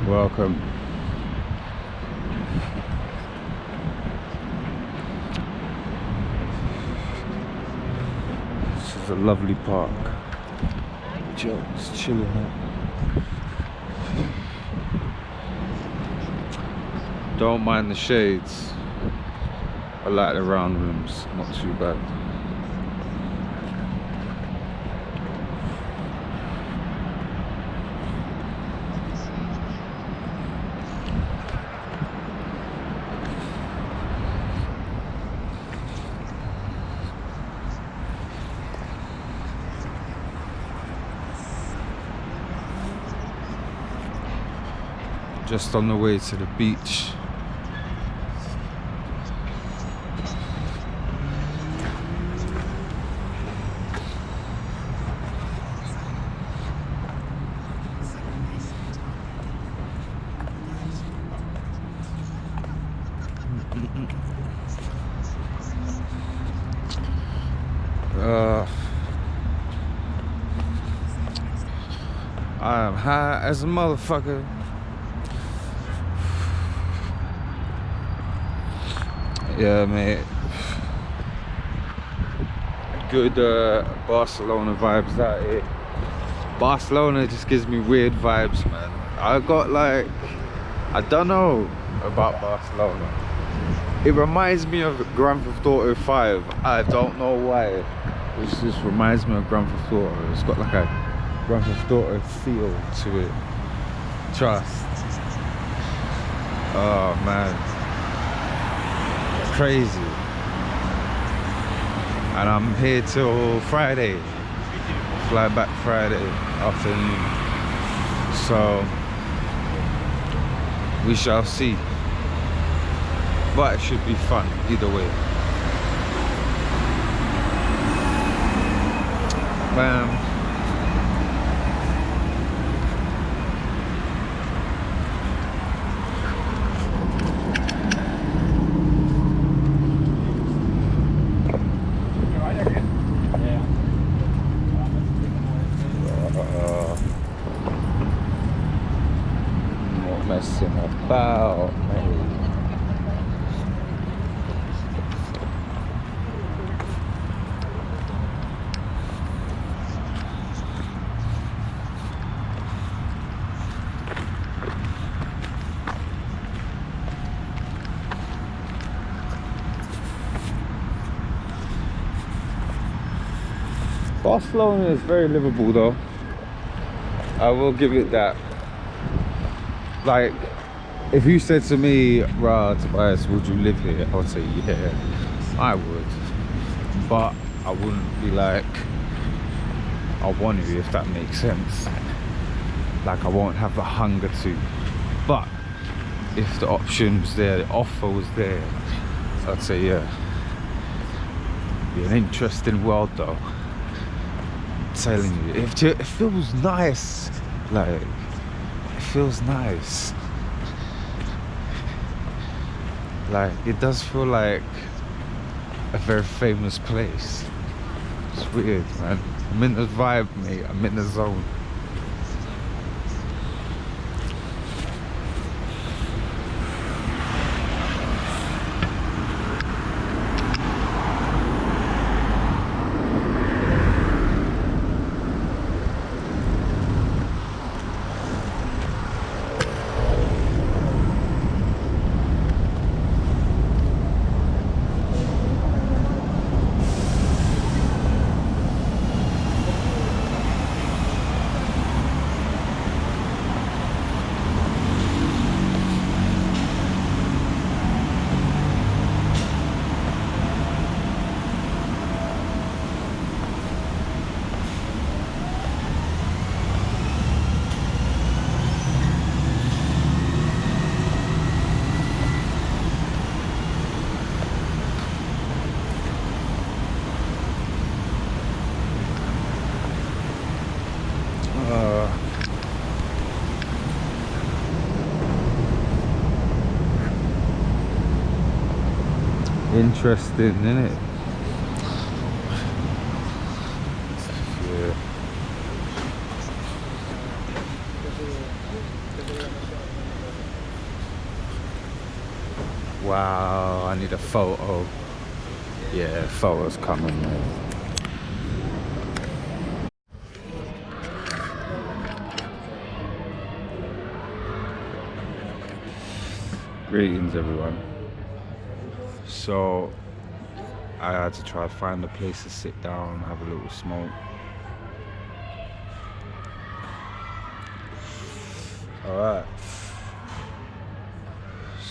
Welcome. This is a lovely park. Just chilling out. Don't mind the shades. I like the round rooms, not too bad. Just on the way to the beach. I am high as a motherfucker. Yeah, mate. Good Barcelona vibes out here. Barcelona just gives me weird vibes, man. I got like, I don't know about Barcelona. It reminds me of Grand Theft Auto 5. I don't know why. It just reminds me of Grand Theft Auto. It's got like a Grand Theft Auto feel to it. Trust. Oh man. Crazy. And I'm here till Friday. Fly back Friday afternoon. So we shall see. But it should be fun either way. Bam. Not messing about, mate. Barcelona is very livable though. I will give it that. Like, if you said to me, "Rah, Tobias, would you live here?" I would say, yeah, I would. But I wouldn't be like, I want to, if that makes sense. Like, I won't have the hunger to. But if the option was there, the offer was there, I'd say, yeah. Be an interesting world though. I'm telling you, it feels nice. Like, it feels nice. Like, it does feel like a very famous place. It's weird, man. I'm in the vibe, mate. I'm in the zone. Interesting, isn't it? Yeah. Wow, I need a photo. Yeah, photos coming, man. Greetings, everyone. So I had to try to find a place to sit down, have a little smoke. All right.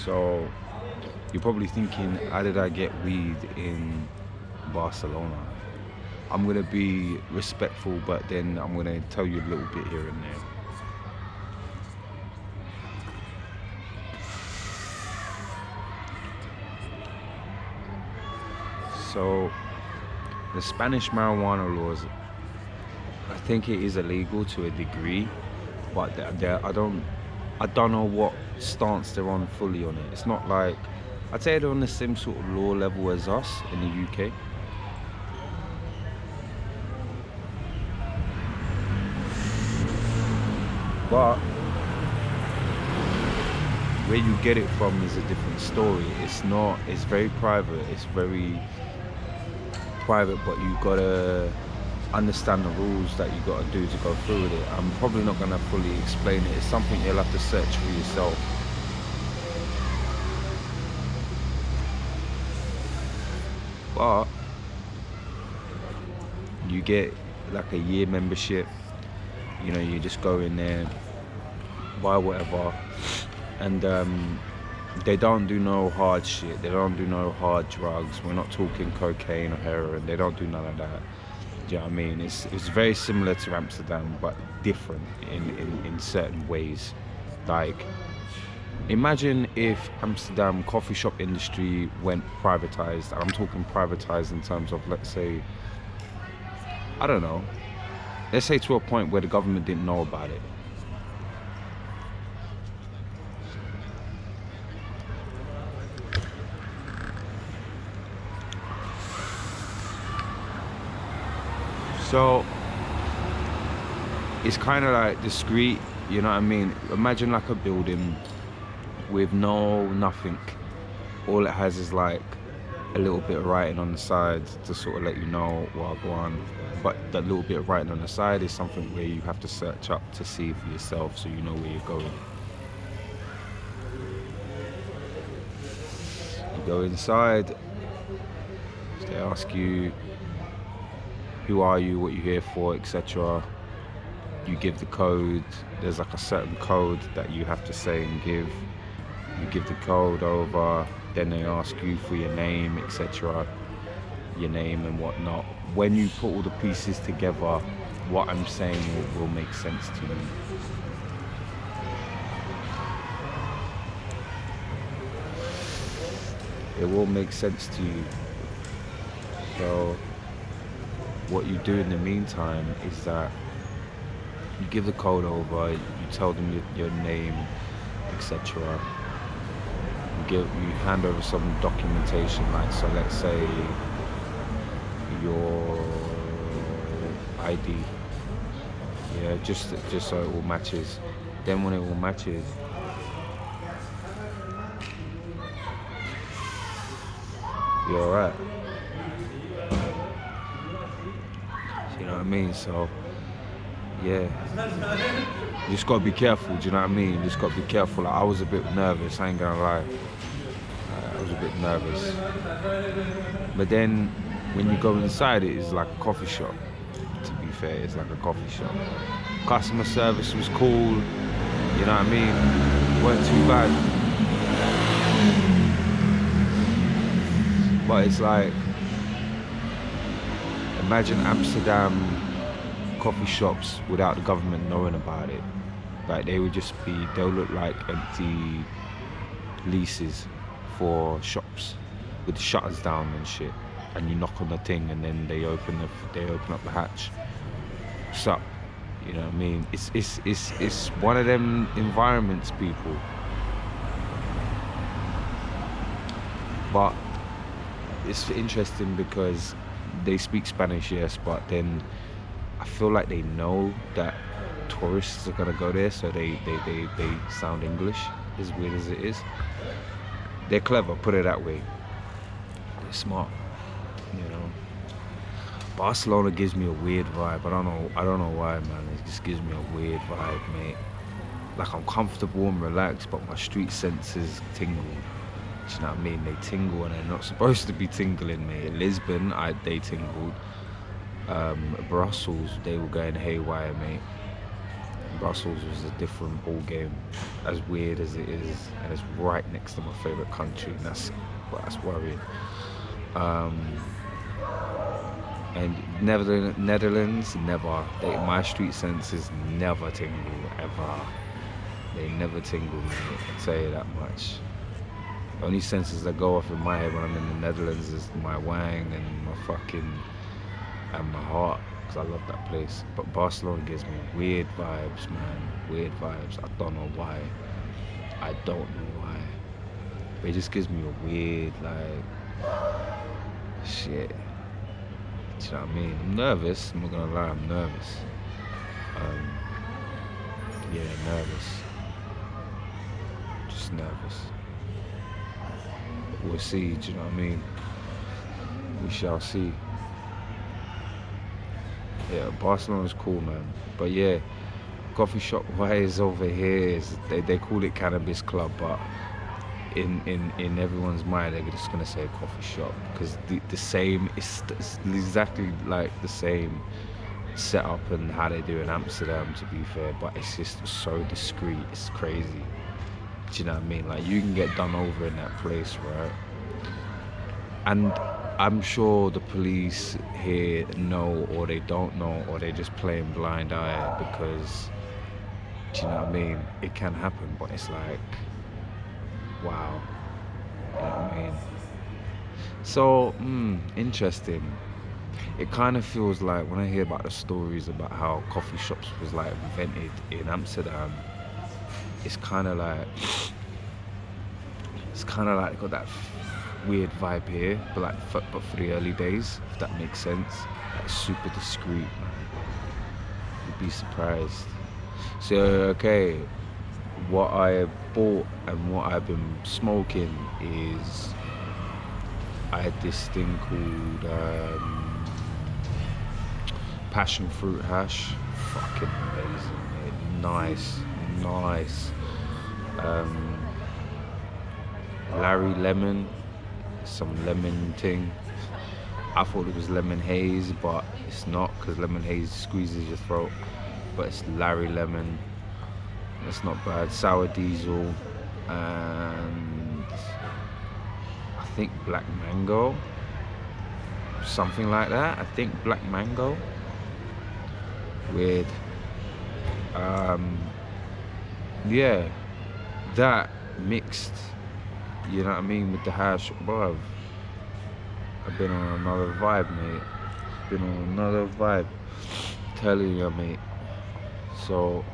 So you're probably thinking, how did I get weed in Barcelona? I'm gonna be respectful, but then I'm gonna tell you a little bit here and there. So the Spanish marijuana laws, I think it is illegal to a degree, but I don't know what stance they're on fully on it. It's not like, I'd say they're on the same sort of law level as us in the UK. But where you get it from is a different story. It's very private. It's very private, but you gotta understand the rules that you gotta do to go through with it. I'm probably not gonna fully explain it. It's something you'll have to search for yourself. But you get like a year membership. You know, you just go in there, buy whatever, and they don't do no hard shit. They don't do no hard drugs. We're not talking cocaine or heroin. They don't do none of that. Do you know what I mean? It's very similar to Amsterdam, but different in certain ways. Like, imagine if Amsterdam coffee shop industry went privatized. I'm talking privatized in terms of, let's say, I don't know, let's say to a point where the government didn't know about it. So it's kind of like discreet, you know what I mean? Imagine like a building with nothing. All it has is like a little bit of writing on the side to sort of let you know what go on. But that little bit of writing on the side is something where you have to search up to see for yourself, so you know where you're going. You go inside, they ask you, who are you, what you're here for, etc. You give the code. There's like a certain code that you have to say and give. You give the code over, then they ask you for your name, etc. Your name and whatnot. When you put all the pieces together, what I'm saying will make sense to you. It will make sense to you. So what you do in the meantime is that you give the code over, you tell them your name, etc. You hand over some documentation, like, so let's say your ID, yeah, just so it all matches. Then when it all matches, you're alright. You know what I mean? So yeah, you just gotta be careful. Do you know what I mean? You just gotta be careful. Like, I was a bit nervous, I ain't gonna lie. I was a bit nervous. But then when you go inside, it is like a coffee shop. To be fair, it's like a coffee shop. Customer service was cool. You know what I mean? It weren't too bad. But it's like, imagine Amsterdam coffee shops without the government knowing about it. Like, they'll look like empty leases for shops with the shutters down and shit. And you knock on the thing, and then they open up the hatch. What's up? You know what I mean? It's one of them environments, people. But it's interesting because they speak Spanish, yes, but then I feel like they know that tourists are gonna go there, so they sound English, as weird as it is. They're clever, put it that way. They're smart, you know. Barcelona gives me a weird vibe. I don't know why, man. It just gives me a weird vibe, mate. Like, I'm comfortable and relaxed, but my street senses tingle. Do you know what I mean? They tingle and they're not supposed to be tingling, mate. Lisbon, they tingled. Brussels, they were going haywire, mate. Brussels was a different ball game, as weird as it is, and it's right next to my favorite country, and that's worrying. And Netherlands, never. My street senses never tingle, ever. They never tingle, mate. I'll tell you that much. The only senses that go off in my head when I'm in the Netherlands is my wang and and my heart, because I love that place. But Barcelona gives me weird vibes, man. Weird vibes. I don't know why. But it just gives me a weird, like, shit. Do you know what I mean? I'm nervous. I'm not gonna lie. I'm nervous. Yeah, nervous. Just nervous. We'll see. Do you know what I mean? We shall see. Yeah, Barcelona's cool, man. But yeah, coffee shop wise over here is they call it cannabis club, but in everyone's mind they're just gonna say coffee shop, because the same it's exactly like the same setup and how they do in Amsterdam, to be fair, but it's just so discreet. It's crazy. Do you know what I mean? Like, you can get done over in that place, right? And I'm sure the police here know, or they don't know, or they're just playing blind eye, because, do you know what I mean? It can happen, but it's like, wow. You know what I mean? So, interesting. It kind of feels like, when I hear about the stories about how coffee shops was like invented in Amsterdam, it's kind of like got that weird vibe here, but for the early days, if that makes sense. Like, super discreet, man. You'd be surprised. So, okay, what I bought and what I've been smoking is, I had this thing called passion fruit hash. Fucking amazing, mate. Nice. Larry lemon, some lemon thing. I thought it was lemon haze, but it's not, because lemon haze squeezes your throat. But it's Larry lemon. That's not bad. Sour diesel, and I think black mango, something like that. I think black mango. Weird. Yeah, that mixed, you know what I mean, with the hash, bruv. I've been on another vibe, mate. Been on another vibe. Telling you, mate. So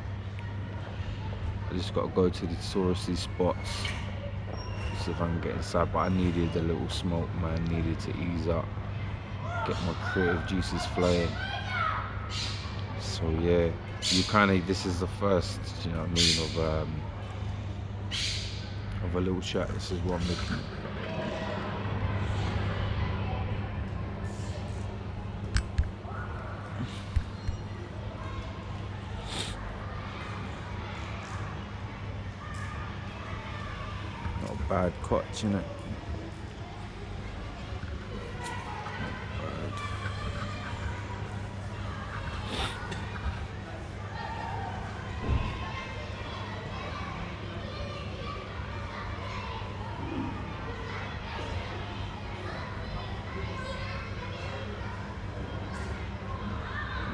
I just gotta go to the touristy spots, see if I can get inside. But I needed a little smoke, man. Needed to ease up, get my creative juices flowing. So yeah, this is the first, you know what I mean, of a little chat. This is what I'm looking at. Not a bad cotch, innit?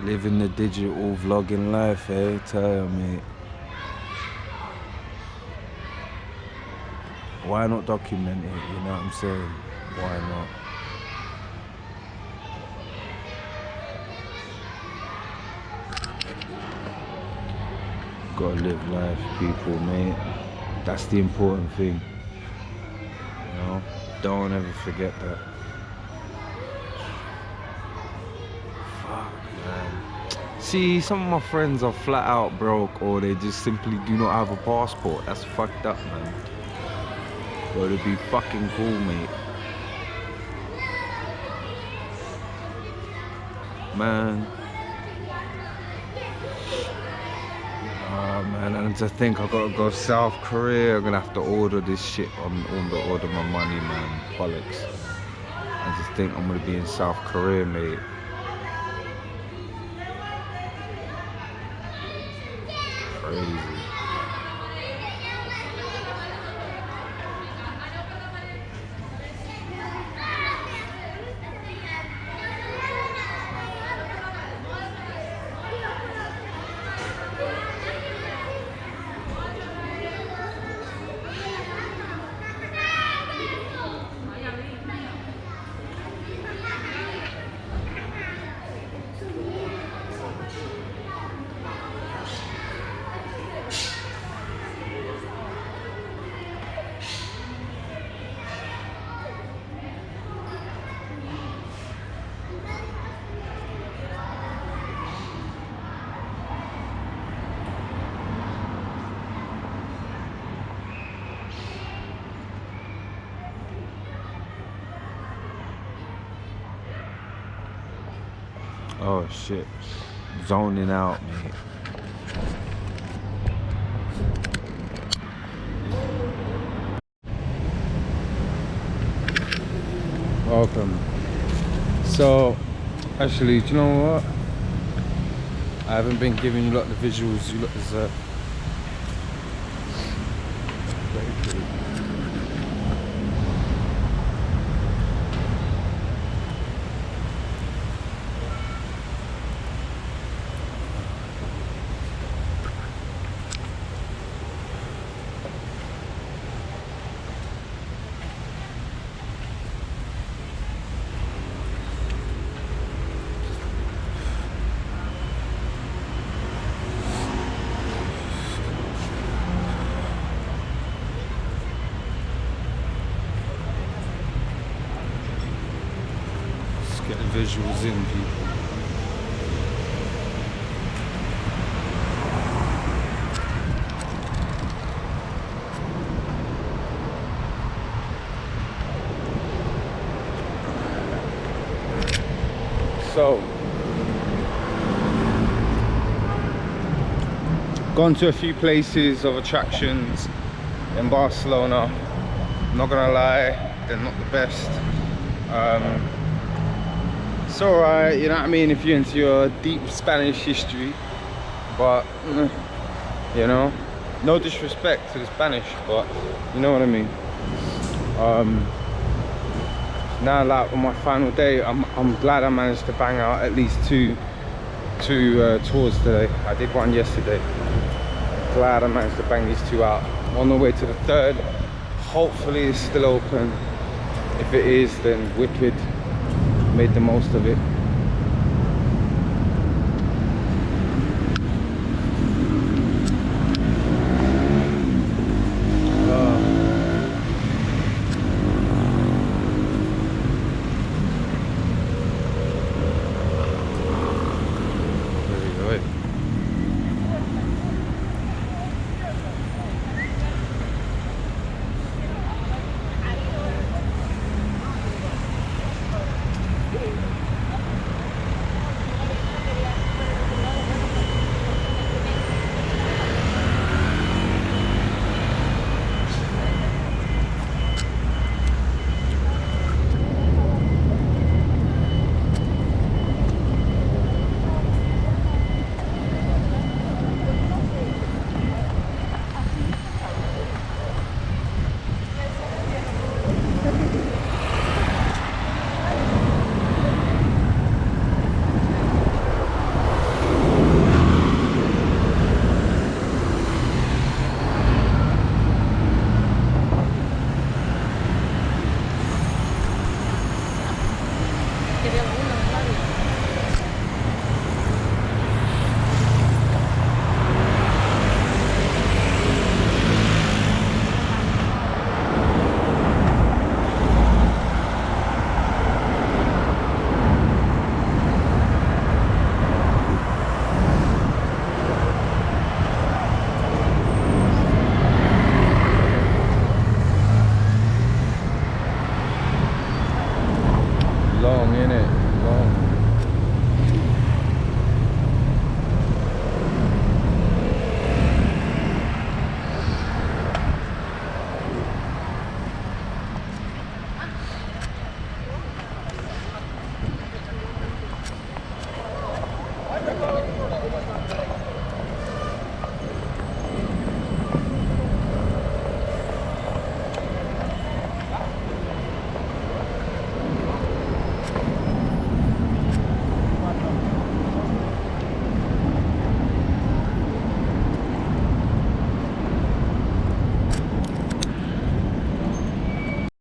Living the digital vlogging life, eh? Tell you, mate. Why not document it? You know what I'm saying? Why not? Gotta live life, people, mate. That's the important thing. You know? Don't ever forget that. See, some of my friends are flat out broke, or they just simply do not have a passport. That's fucked up, man. But it'd be fucking cool, mate. Man. Oh man, and to think I gotta go South Korea, I'm gonna have to order this shit on the order my money, man. Bollocks. I just think I'm gonna be in South Korea, mate. Crazy. Oh shit, zoning out, mate. Welcome. So, actually, do you know what? I haven't been giving you lot the visuals you lot deserve. Get the visuals in, people. So, gone to a few places of attractions in Barcelona. Not gonna lie, they're not the best. It's alright, you know what I mean, if you're into your deep Spanish history, but you know, no disrespect to the Spanish, but you know what I mean. Now, like on my final day, I'm glad I managed to bang out at least two tours today. I did one yesterday. Glad I managed to bang these two out. On the way to the third. Hopefully it's still open. If it is, then wicked. Made the most of it.